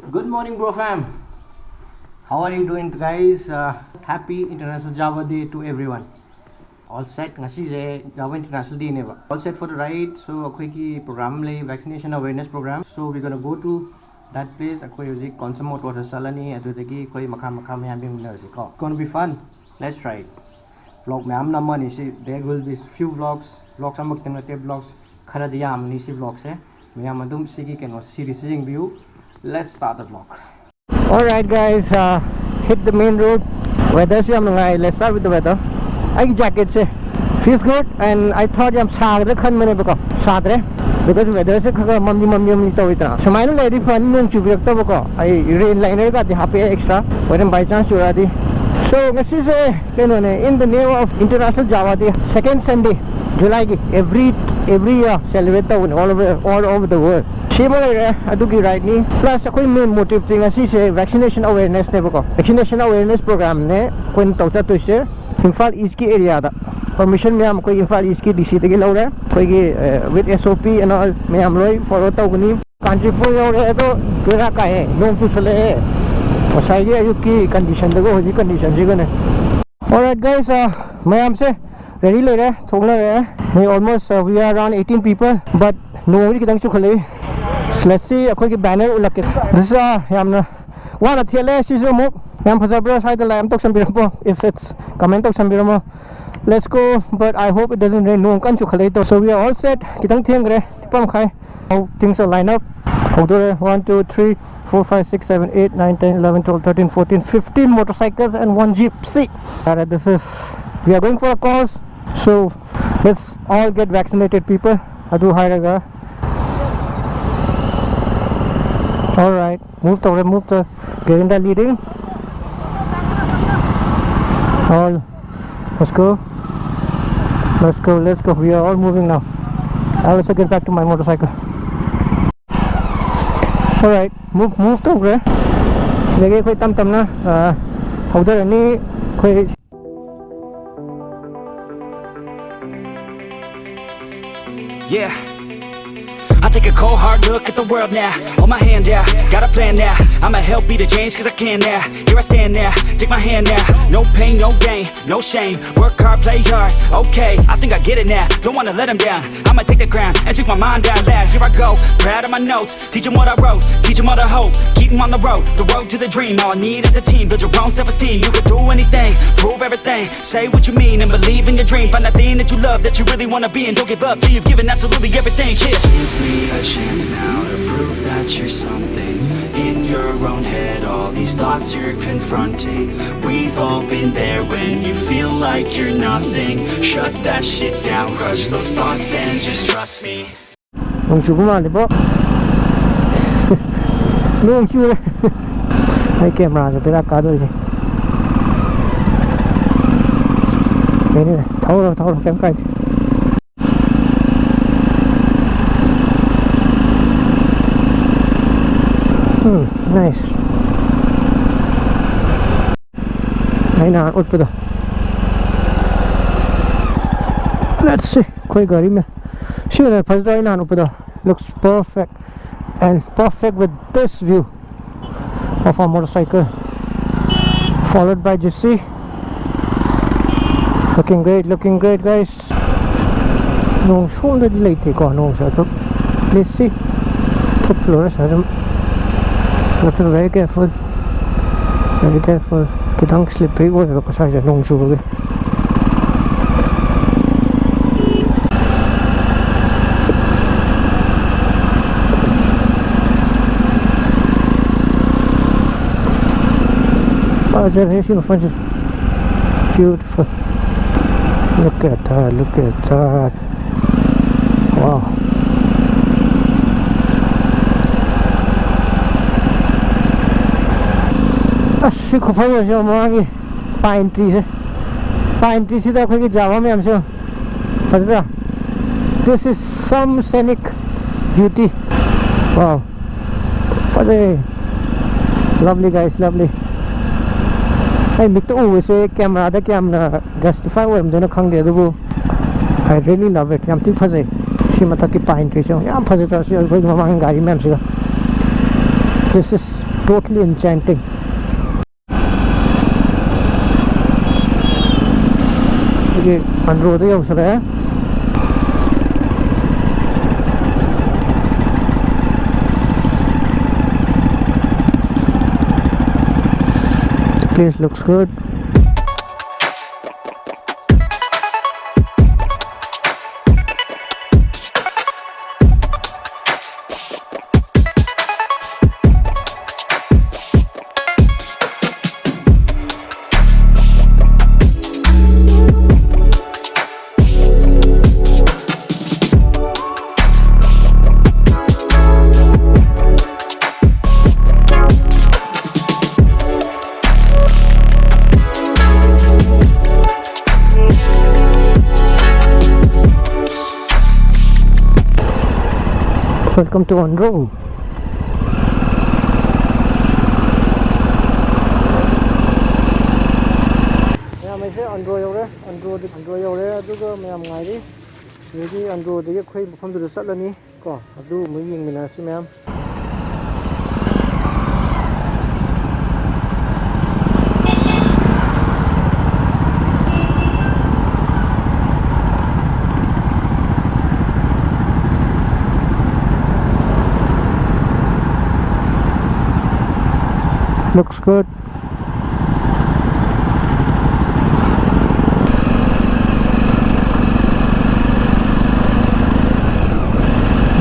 Good morning, bro fam. How are you doing, guys? Happy International Jawa Day to everyone. All set. Ngasi je Jawa International Day neba. All set for the ride. So a quickie program lay vaccination awareness program. So we're gonna go to that place. Akoi usi Konsam Motors salani. Atu teki koi makam yambi minarsi ko. It's gonna be fun. Let's try it. Vlog me am namani. See, there will be few vlogs. Vlogs amak temnate vlogs. Khara diya am nisi vlogs hai. Me am adum sigi keno series view. Let's start the vlog. Alright guys, hit the main road. Weather se let's start with the weather. I jacket se feels good, and I thought I'm sadre khan mane bako sadre because weather se khaga mammi to itra samaino lady fun nung chubiak to bako I rain liner ga di happy extra when by chance chura di. So ngasi se keno ne in the name of International Jawa Day, second Sunday July ki every year celebrate all over the world. Adugi ride ni plus akoi main motive thing asi se vaccination awareness ne bako vaccination awareness program ne koin tawcha to se Imphal East ki area da permission me am koi Imphal East ki DC te gi lore koi gi with SOP and all me am loi follow tawgni Kanchipur yore to pera ka hai long chu sale osai gi ayu ki condition de go hoji condition ji gane. Alright guys, me am se ready lere thongla re we almost we are around 18 people but no ki dang chu khale. Let's see a banner ulake. This is yamna one athele sizo yam phajabra side la yam tok sambiramo if it's comment tok sambiramo. Let's go, but I hope it doesn't rain no kan chu khale to. So we are all set. Kitang thiengre pam khai. How things are line up. Hold 1 2 3 4 5 6 7 8 9 10 11 12 13 14 15 motorcycles and one gypsy. Alright, this is we are going for a cause. So let's all get vaccinated, people. Adu hairaga. Alright, move to get in the leading. All, let's go. We are all moving now. I'll also get back to my motorcycle. Alright, move to okay. Sige koi tam na. Thauda ni koi. Yeah, I take a cold hard look at the world now. Hold my hand out, got a plan now. I'ma help be the change cause I can now. Here I stand now, take my hand now. No pain, no gain, no shame. Work hard, play hard, okay. I think I get it now, don't wanna let them down. I'ma take the ground and speak my mind out loud. Here I go, proud of my notes. Teach them what I wrote, teach them all the hope. Keep them on the road to the dream. All I need is a team, build your own self-esteem. You can do anything, prove everything. Say what you mean and believe in your dream. Find that thing that you love, that you really wanna be. And don't give up till you've given absolutely everything. Yeah. Give me a chance now to prove that you're something. In your own head, all these thoughts you're confronting. We've all been there when you feel like you're nothing. Shut that shit down, crush those thoughts and just trust me. Nung chubu mali po. Nung chubu. Ay camera sa pera kado ni. Anyway, thawro kem kai. Nice. Ay na ut pada. Let's see. Koi gari mein. Sure, first day na upada. Looks perfect, and perfect with this view of our motorcycle. Followed by Jesse. Looking great, guys. Nong shon da delay te ko nong sa to. Let's see. Top floor sa have to be very careful. Kitang slippery ko ba kasi sa nung sugar. Generation of fun. Beautiful. Look at that. Wow. Asi ko pa yo siya mga pine trees ito kaya Jawa may amso. Patra. This is some scenic beauty. Wow. Patra. Lovely guys, lovely. Ay mikto se camera justify wem dono khang de du. I really love it. Yam ti phaje. Simata ki pine trees. Yam phaje ta se koi mamang gari mein amso. This is totally enchanting. Okay, Andro the young the place looks good. Welcome to Andro. Ma'am, I say Andro yore, Andro yore, aduga ma'am ngai di. Yegi Andro degi khoi mafam du satlani ko adu mu ying minasi ma'am. Looks good.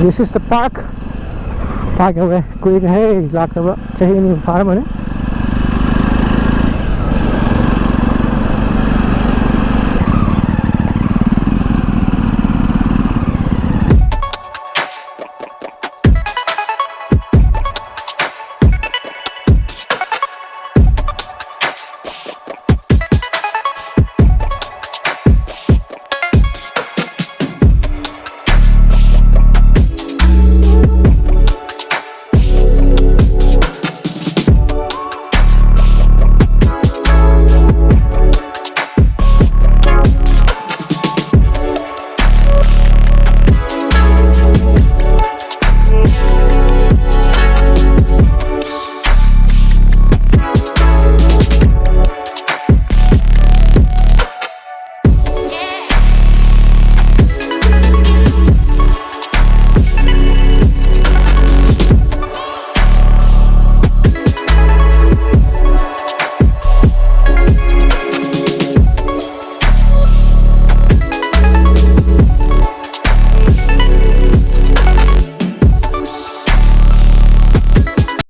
This is the park. Park away. Quick, hey, locked up. Chahi ni farm,